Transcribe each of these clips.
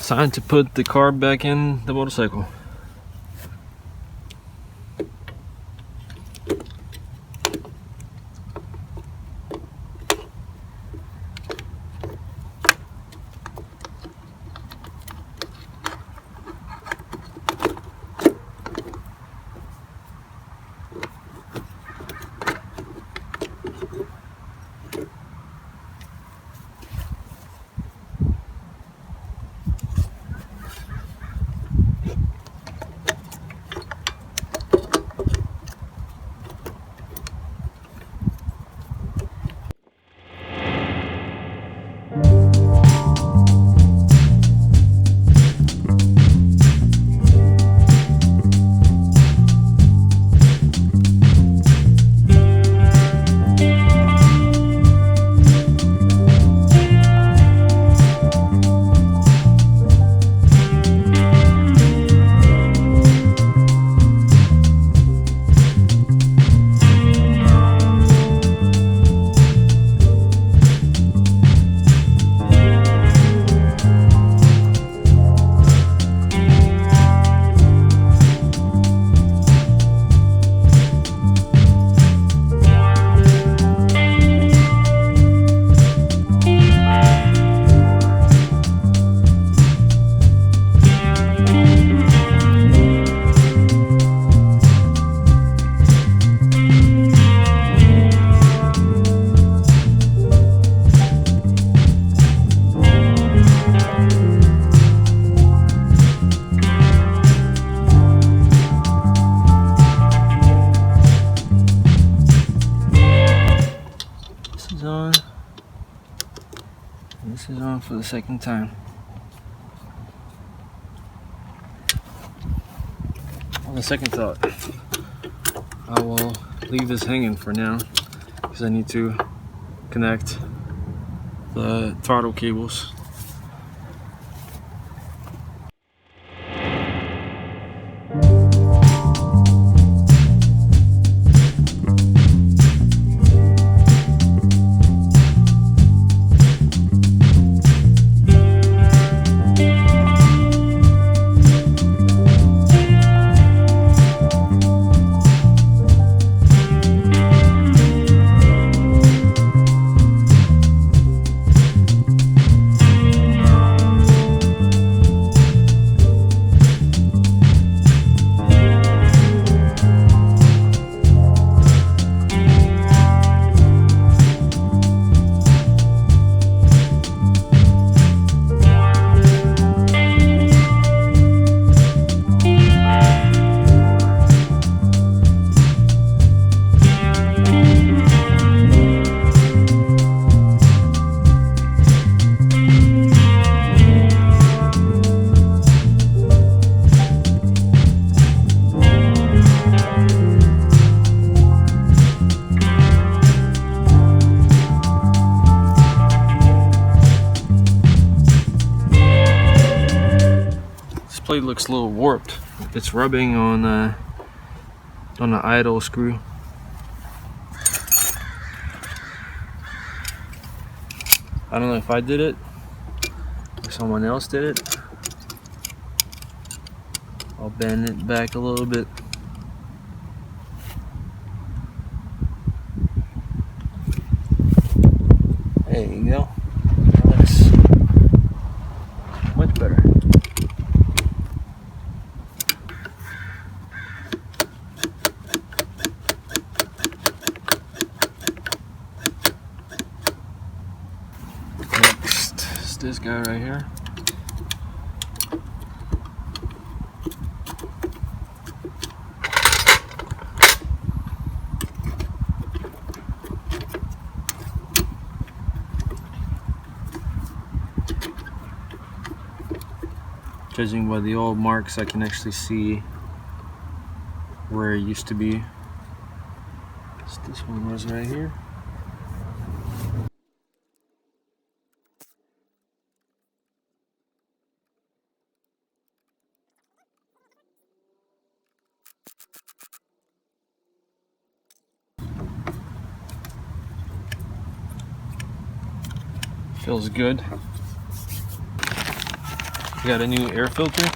It's time to put the carb back in the motorcycle. On. This is on for the second time. On the second thought, I will leave this hanging for now because I need to connect the throttle cables. Plate looks a little warped. It's rubbing on the idle screw. I don't know if I did it or someone else did it. I'll bend it back a little bit. There you go. That looks much better. This guy right here. Judging by the old marks, I can actually see where it used to be. This one was right here. Feels good. We got a new air filter.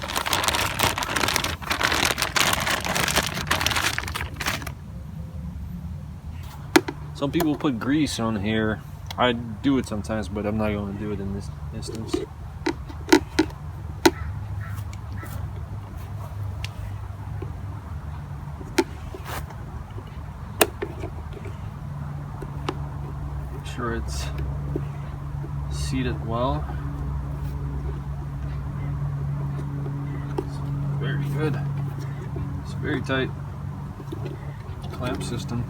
Some people put grease on here. I do it sometimes, but I'm not going to do it in this instance. Make sure it's seated well. It's very good. It's a very tight clamp system,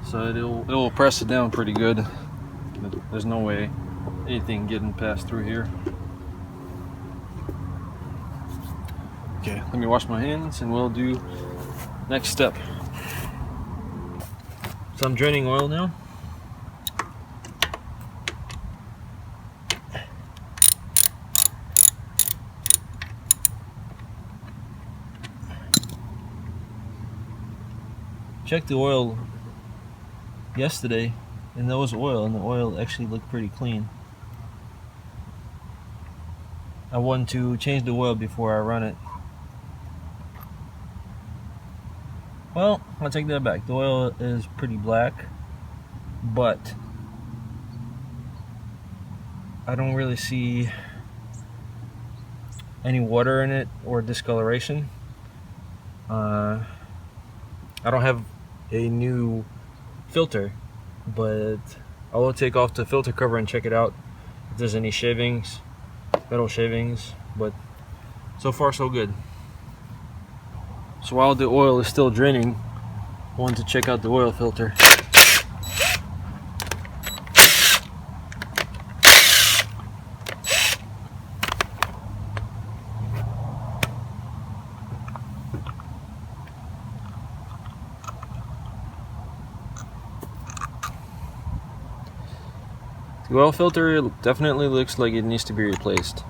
so it'll press it down pretty good. There's no way anything getting passed through here. Okay, let me wash my hands and we'll do next step. So I'm draining oil now. Checked the oil yesterday, and there was oil, and the oil actually looked pretty clean. I want to change the oil before I run it. Well, I'll take that back. The oil is pretty black, but I don't really see any water in it or discoloration. I don't have a new filter, but I will take off the filter cover and check it out if there's any shavings, metal shavings, but so far so good. So while the oil is still draining, I want to check out the oil filter. The oil filter definitely looks like it needs to be replaced.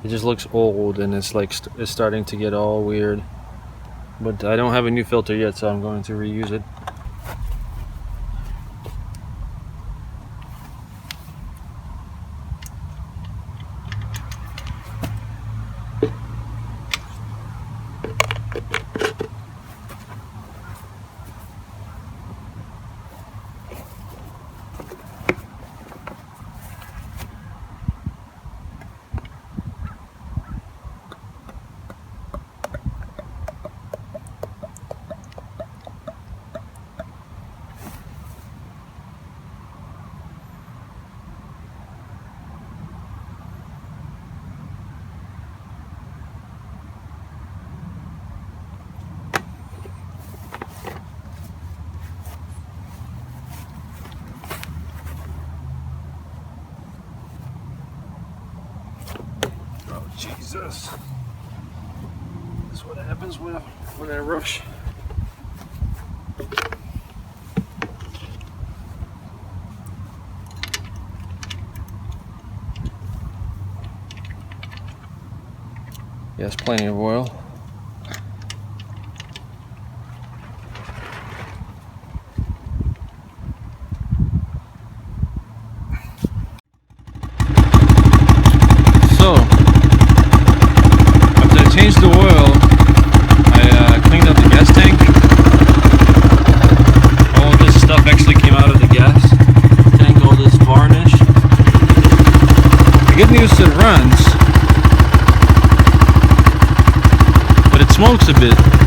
It just looks old, and it's like it's starting to get all weird. But I don't have a new filter yet, so I'm going to reuse it. Jesus. That's what happens when I rush. Yes, plenty of oil. Changed the oil. I cleaned up the gas tank. All of this stuff actually came out of the gas tank, all this varnish. The good news is it runs, but it smokes a bit.